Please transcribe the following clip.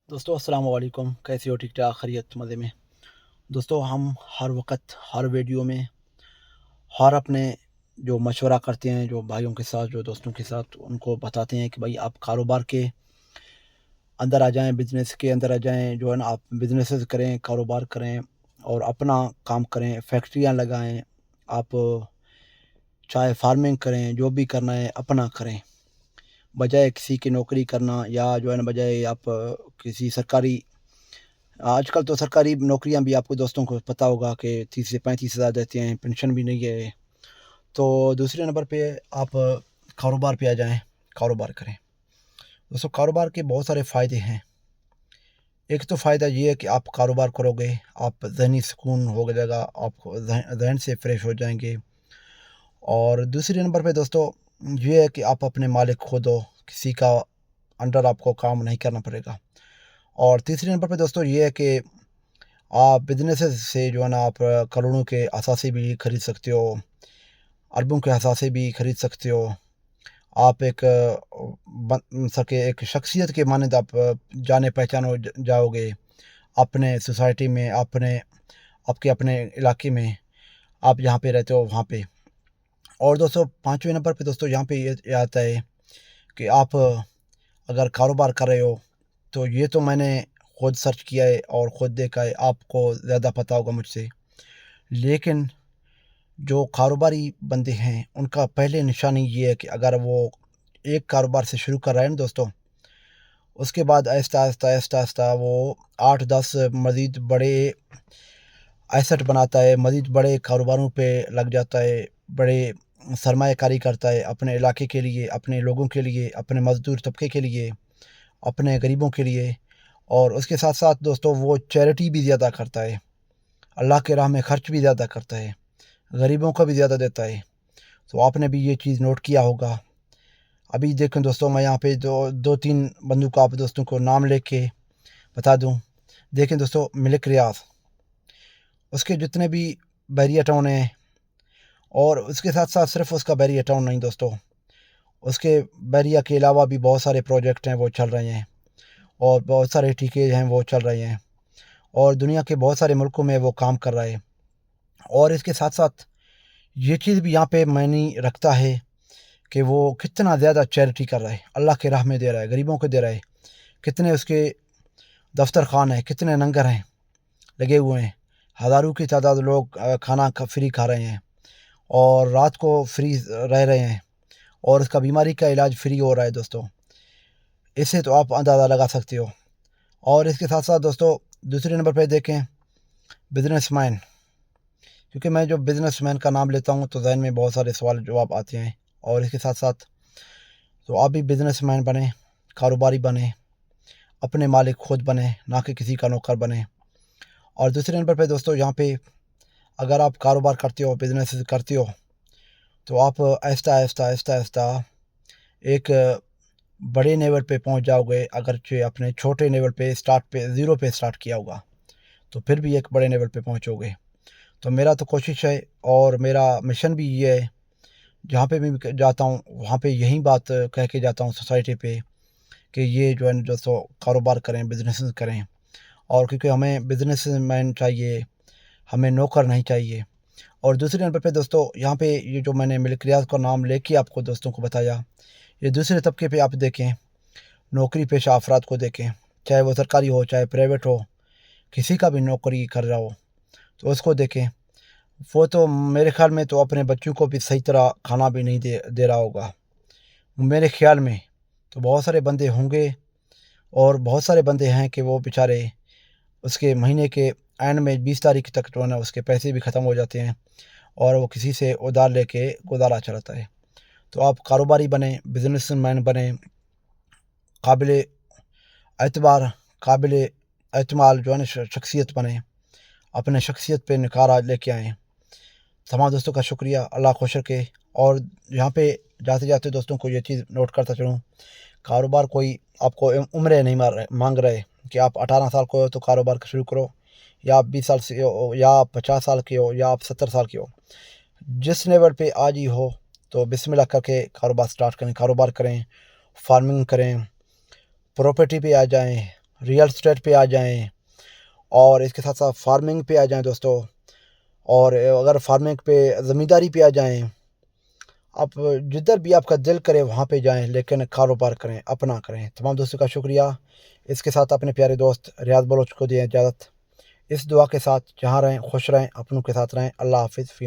दोस्तों अस्सलाम वालेकुम। कैसे हो? ठीक ठाक, खैरियत, मज़े में? दोस्तों हम हर वक्त हर वीडियो में हर अपने जो मशवरा करते हैं, जो भाइयों के साथ, जो दोस्तों के साथ, उनको बताते हैं कि भाई आप कारोबार के अंदर आ जाएं, बिज़नेस के अंदर आ जाएं। जो है ना, आप बिज़नेसेस करें, कारोबार करें और अपना काम करें, फैक्ट्रियाँ लगाएं। आप चाहे फार्मिंग करें, जो भी करना है अपना करें, बजाय किसी की नौकरी करना, या जो है ना, बजाय आप किसी सरकारी, आजकल तो सरकारी नौकरियां भी आपको दोस्तों को पता होगा कि 30 से 35 हज़ार देते हैं, पेंशन भी नहीं है। तो दूसरे नंबर पे आप कारोबार पे आ जाएं, कारोबार करें। दोस्तों कारोबार के बहुत सारे फ़ायदे हैं। एक तो फ़ायदा ये है कि आप कारोबार करोगे, आप ज़हनी सुकून हो जाएगा, आप ज़हन से फ्रेश हो जाएंगे। और दूसरे नंबर पे दोस्तों ये है कि आप अपने मालिक खुद हो, किसी का अंडर आपको काम नहीं करना पड़ेगा। और तीसरे नंबर पे दोस्तों ये है कि आप बिज़नेसेस से जो है ना, आप करोड़ों के असासे भी खरीद सकते हो, अरबों के असासे भी खरीद सकते हो। आप एक बन सके एक शख्सियत के मानद आप जाने पहचान हो जाओगे अपने सोसाइटी में, अपने आपके अपने इलाके में, आप जहाँ पे रहते हो वहाँ पे। और दोस्तों पाँचवें नंबर पे दोस्तों यहाँ पे ये आता है कि आप अगर कारोबार कर रहे हो, तो ये तो मैंने खुद सर्च किया है और ख़ुद देखा है, आपको ज़्यादा पता होगा मुझसे। लेकिन जो कारोबारी बंदे हैं, उनका पहले निशानी ये है कि अगर वो एक कारोबार से शुरू कर रहे हैं ना दोस्तों, उसके बाद आहिस्ता-आहिस्ता वो 8-10 मज़ीद बड़े एसेट बनाता है, मज़ीद बड़े कारोबारों पे लग जाता है, बड़े सरमायाकारी करता है अपने इलाके के लिए, अपने लोगों के लिए, अपने मज़दूर तबके के लिए, अपने गरीबों के लिए। और उसके साथ-साथ दोस्तों वो चैरिटी भी ज़्यादा करता है, अल्लाह के राह में ख़र्च भी ज़्यादा करता है, गरीबों को भी ज़्यादा देता है। तो आपने भी ये चीज़ नोट किया होगा। अभी देखें दोस्तों, मैं यहाँ पे दो 2-3 बंदों को, आप दोस्तों को नाम लेके बता दूँ। देखें दोस्तों, मलिक रियाज़, उसके जितने भी बहरिया टाउन हैं, और उसके साथ-साथ सिर्फ़ उसका बहरिया टाउन नहीं दोस्तों, उसके बहरिया के अलावा भी बहुत सारे प्रोजेक्ट हैं वो चल रहे हैं, और बहुत सारे ठेके हैं वो चल रहे हैं, और दुनिया के बहुत सारे मुल्कों में वो काम कर रहा है। और इसके साथ-साथ ये चीज़ भी यहाँ पे मायने रखता है कि वो कितना ज़्यादा चैरिटी कर रहा है, अल्लाह की राह में दे रहा है, गरीबों को दे रहा है। कितने उसके दफ्तर खान हैं, कितने लंगर हैं लगे हुए हैं, हज़ारों की तादाद लोग खाना फ्री खा रहे हैं, और रात को फ्री रह रहे हैं, और उसका बीमारी का इलाज फ्री हो रहा है दोस्तों। इससे तो आप अंदाज़ा लगा सकते हो। और इसके साथ-साथ दोस्तों दूसरे नंबर पे देखें, बिज़नेसमैन, क्योंकि मैं जो बिज़नेसमैन का नाम लेता हूँ तो ज़हन में बहुत सारे सवाल जवाब आते हैं। और इसके साथ-साथ तो आप भी बिज़नेसमैन बनें, कारोबारी बनें, अपने मालिक खुद बनें, ना कि किसी का नौकर बनें। और दूसरे नंबर पे दोस्तों यहाँ पे अगर आप कारोबार करते हो, बिज़नेस करते हो, तो आप आहिस्ता-आहिस्ता एक बड़े लेवल पे पहुँच जाओगे। अगरचे अपने छोटे लेवल पे ज़ीरो पे स्टार्ट किया होगा, तो फिर भी एक बड़े लेवल पे पहुँचोगे। तो मेरा तो कोशिश है और मेरा मिशन भी ये है, जहाँ पे भी जाता हूँ वहाँ पे यही बात कह के जाता हूँ सोसाइटी पे, कि ये जो है ना दोस्तों, कारोबार करें, बिज़नेस करें। और क्योंकि हमें बिज़नेसमैन चाहिए, हमें नौकर नहीं चाहिए। और दूसरे नंबर पे दोस्तों यहाँ पे ये जो मैंने मलिक रियाज़ का नाम लेके आपको दोस्तों को बताया, ये दूसरे तबके पे आप देखें, नौकरी पेशा अफराद को देखें, चाहे वो सरकारी हो, चाहे प्राइवेट हो, किसी का भी नौकरी कर रहा हो, तो उसको देखें। वो तो मेरे ख़्याल में तो अपने बच्चों को भी सही तरह खाना भी नहीं दे दे रहा होगा। मेरे ख़्याल में तो बहुत सारे बंदे होंगे, और बहुत सारे बंदे हैं कि वो बेचारे उसके महीने के एंड में 20 तारीख तक जो है ना, उसके पैसे भी ख़त्म हो जाते हैं, और वो किसी से उधार लेके गुज़ारा चलाता है। तो आप कारोबारी बनें, बिज़नेसमैन बनें, काबिल एतबार, काबिल एतमाल जो है ना शख्सियत बनें, अपने शख्सियत पे निखार लेके आएँ। तमाम दोस्तों का शुक्रिया, अल्लाह खुश रखे। और यहाँ पे जाते-जाते दोस्तों को ये चीज़ नोट करता चलूँ, कारोबार कोई आपको उम्रें नहीं माँग रहे कि आप 18 साल के हो तो कारोबार शुरू करो, या आप 20 साल से हो, या आप 50 साल के हो, या आप 70 साल के हो। जिस लेवल पे आज ही हो, तो बिस्मिल्लाह करके कारोबार स्टार्ट करें, कारोबार करें, फार्मिंग करें, प्रॉपर्टी पे आ जाएँ, ریئل اسٹیٹ پہ آ جائیں، اور اس کے ساتھ ساتھ فارمنگ پہ آ جائیں دوستو، اور اگر فارمنگ پہ زمینداری پہ آ جائیں، آپ جدھر بھی آپ کا دل کرے وہاں پہ جائیں، لیکن کاروبار کریں، اپنا کریں۔ تمام دوستوں کا شکریہ۔ اس کے ساتھ اپنے پیارے دوست ریاض بلوچ کو دیں اجازت، اس دعا کے ساتھ جہاں رہیں خوش رہیں، اپنوں کے ساتھ رہیں۔ اللہ حافظ۔